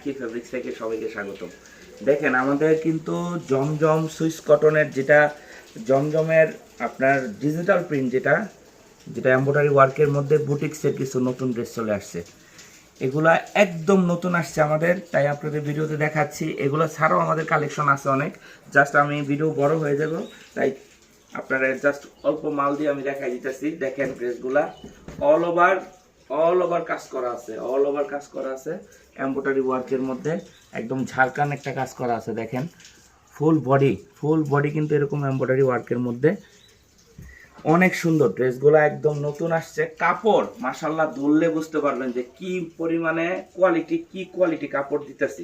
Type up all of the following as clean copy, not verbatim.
আকি ফেব্রিক্স থেকে সবাইকে স্বাগতম। দেখেন আমাদের কিন্তু জমজম সুইস কটনের যেটা জমজমের আপনার ডিজিটাল প্রিন্ট যেটা এমব্রয়ডারি ওয়ার্কের মধ্যে বুটিক্সের কিছু নতুন ড্রেস চলে আসছে। এগুলা একদম নতুন আসছে আমাদের, তাই আপনাদের ভিডিওতে দেখাচ্ছি। এগুলো ছাড়াও আমাদের কালেকশন আছে অনেক, জাস্ট আমি ভিডিও বড় হয়ে যাব, তাই আপনারা জাস্ট অল্প মাল দিয়ে আমি দেখাই দিতেছি। দেখেন ড্রেসগুলা অল ওভার কাজ করা আছে, অল ওভার কাজ করা আছে এমব্রয়ডারি ওয়ার্কের মধ্যে, একদম ঝাড়খান একটা কাজ করা আছে। দেখেন ফুল বডি কিন্তু এরকম এমব্রয়ডারি ওয়ার্কের মধ্যে, অনেক সুন্দর ড্রেসগুলো, একদম নতুন আসছে। কাপড় মাশাআল্লাহ ধরলে বুঝতে পারবেন যে কি পরিমাণে কোয়ালিটি কাপড় দিতেছি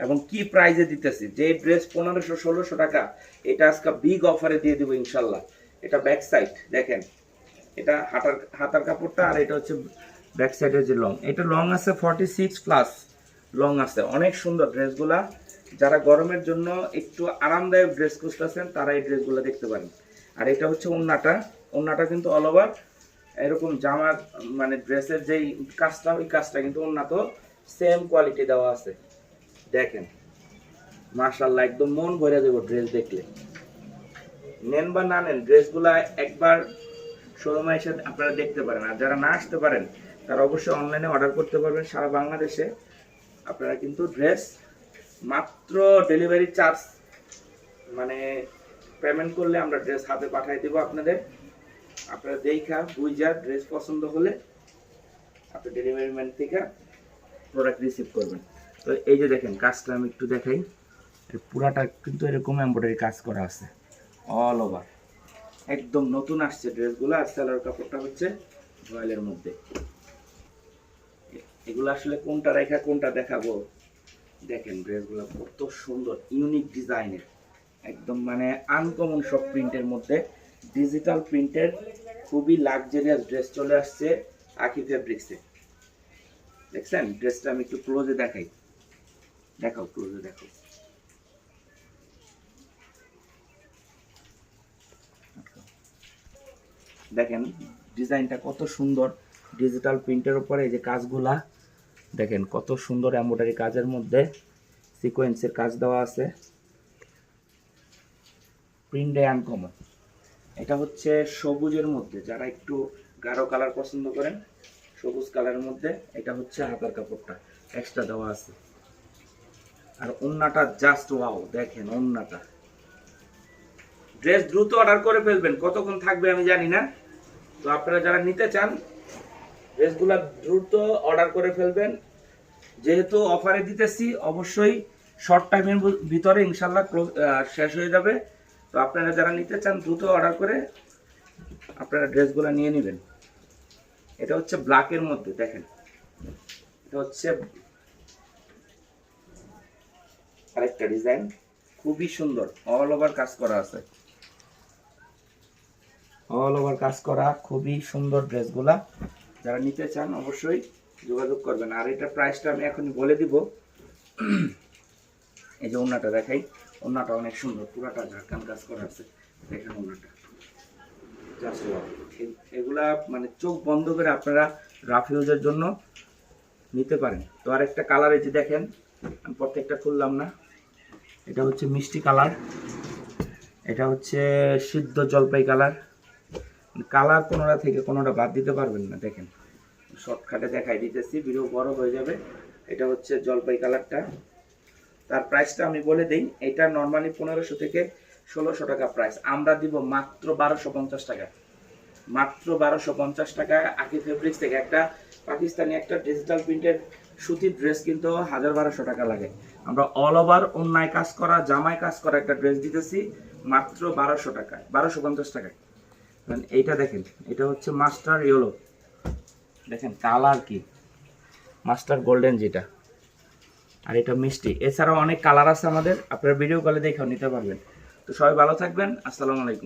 এবং কি প্রাইজে দিতেছি। যে ড্রেস 1500-1600 টাকা, এটা আজকে বিগ অফারে দিয়ে দিব ইনশাল্লাহ। এটা ব্যাক সাইড দেখেন, এটা হাতার কাপড়টা, আর এটা হচ্ছে ব্যাক সাইডের যে লং, এটা লং আছে 46+ লং আছে। অনেক সুন্দর ড্রেসগুলা, যারা গরমের জন্য একটু আরামদায়ক ড্রেস খুঁজতেছেন তারা এই ড্রেসগুলো দেখতে পারেন। আর এটা হচ্ছে ওন্নাটা কিন্তু অল ওভার এরকম জামার মানে ড্রেসের যেই কাজটা, ওই কাজটা কিন্তু ওন্নাতেও সেম কোয়ালিটি দেওয়া আছে। দেখেন মাশাআল্লাহ, একদম মন ভরে যাবে ড্রেস দেখলে। নেন বা না নেন, ড্রেসগুলা একবার শোরুমে এসে আপনারা দেখতে পারেন। আর যারা না আসতে পারেন তারা অবশ্যই অনলাইনে অর্ডার করতে পারবেন সারা বাংলাদেশে। আপনারা কিন্তু ড্রেস মাত্র ডেলিভারি চার্জ মানে পেমেন্ট করলে আমরা ড্রেস হাতে পাঠিয়ে দেবো আপনাদের। আপনারা দেখা বুঝা ড্রেস পছন্দ হলে আপনি ডেলিভারি ম্যান থেকে প্রোডাক্ট রিসিভ করবেন। তো এই যে দেখেন কাজটা আমি একটু দেখাই, পুরাটা কিন্তু এরকম এমব্রয়ডারি কাজ করা আছে অল ওভার, একদম নতুন আসছে ড্রেসগুলো। আর সেলার কাপড়টা হচ্ছে রয়্যালের মধ্যে। এগুলো আসলে কোনটা রেখা কোনটা দেখাবো, দেখেন ড্রেসগুলো কত সুন্দর, ইউনিক ডিজাইনের, একদম মানে আনকমন সব প্রিন্টের মধ্যে, ডিজিটাল প্রিন্টের খুবই লাক্সারিয়াস ড্রেস চলে আসছে আকি ফেব্রিক্সে। দেখছেন ড্রেসটা আমি একটু ক্লোজে দেখাই, ক্লোজে দেখো। দেখেন ডিজাইনটা কত সুন্দর, ডিজিটাল প্রিন্টের উপরে এই যে কাজগুলা দেখেন কত সুন্দর, এমব্রয়ডারি কাজের মধ্যে সিকোয়েন্সের কাজ দেওয়া আছে, প্রিন্টে আনকমন। এটা হচ্ছে সবুজের মধ্যে, যারা একটু গাঢ় কালার পছন্দ করেন সবুজ কালারের মধ্যে, এটা হচ্ছে হাতার কাপড়টা এক্সট্রা দেওয়া আছে। আর ওন্নাটা জাস্ট ওয়াও, দেখেন ওন্নাটা। ড্রেস দ্রুত অর্ডার করে ফেলবেন, কতক্ষণ থাকবে আমি জানি না। তো আপনারা যারা নিতে চান ড্রেসগুলা দ্রুত অর্ডার করে ফেলবেন, যেহেতু অফারে দিতেছি অবশ্যই শর্ট টাইমের ভিতরে ইনশাল্লাহ শেষ হয়ে যাবে। তো আপনারা যারা নিতে চান দ্রুত অর্ডার করে আপনারা ড্রেসগুলো নিয়ে নেবেন। এটা হচ্ছে ব্ল্যাকের মধ্যে, দেখেন এটা হচ্ছে আরেকটা ডিজাইন, খুবই সুন্দর, অল ওভার কাজ করা আছে, অল ওভার কাজ করা খুবই সুন্দর ড্রেসগুলা। যারা নিতে চান অবশ্যই যোগাযোগ করবেন। আর এটা প্রাইসটা আমি এখনই বলে দিব। এই যে ওন্নাটা দেখাই, ওন্নাটা অনেক সুন্দর, পুরাটা ঝাড়খান কাজ করা আছে। দেখেন ওন্নাটা জাস্ট এগুলা মানে চোখ বন্ধ করে আপনারা রাফ ইউজের জন্য নিতে পারেন। তো আরেকটা কালার এই যে দেখেন, আমি প্রত্যেকটা খুললাম না, এটা হচ্ছে মিষ্টি কালার, এটা হচ্ছে সিদ্ধ জলপাই কালার। কালার কোনোটা থেকে কোনোটা বাদ দিতে পারবেন না। দেখেন শর্টকাটে দেখাই দিতেছি, ভিডিও বড় হয়ে যাবে। এটা হচ্ছে জলপাই কালারটা। তার প্রাইসটা আমি বলে দিই, এটা নর্মালি 1500 থেকে 1600 টাকা প্রাইস, আমরা দিব মাত্র 1250 টাকা, মাত্র 1250 টাকা। আকি ফেব্রিক্স থেকে একটা পাকিস্তানি একটা ডিজিটাল প্রিন্টের সুতির ড্রেস কিন্তু 1200 টাকা লাগে, আমরা অল ওভার অন্যায় কাজ করা জামায় কাজ করা একটা ড্রেস দিতেছি মাত্র 1200 টাকা, 1250 টাকায়। এইটা দেখেন, এটা হচ্ছে মাস্টার ইয়েলো, দেখেন কালার কি মাস্টার গোল্ডেন যেটা, আর এটা মিষ্টি। এছাড়াও অনেক কালার আছে আমাদের, আপনারা ভিডিও কলে দেখেও নিতে পারবেন। তো সবাই ভালো থাকবেন, আসসালামু আলাইকুম।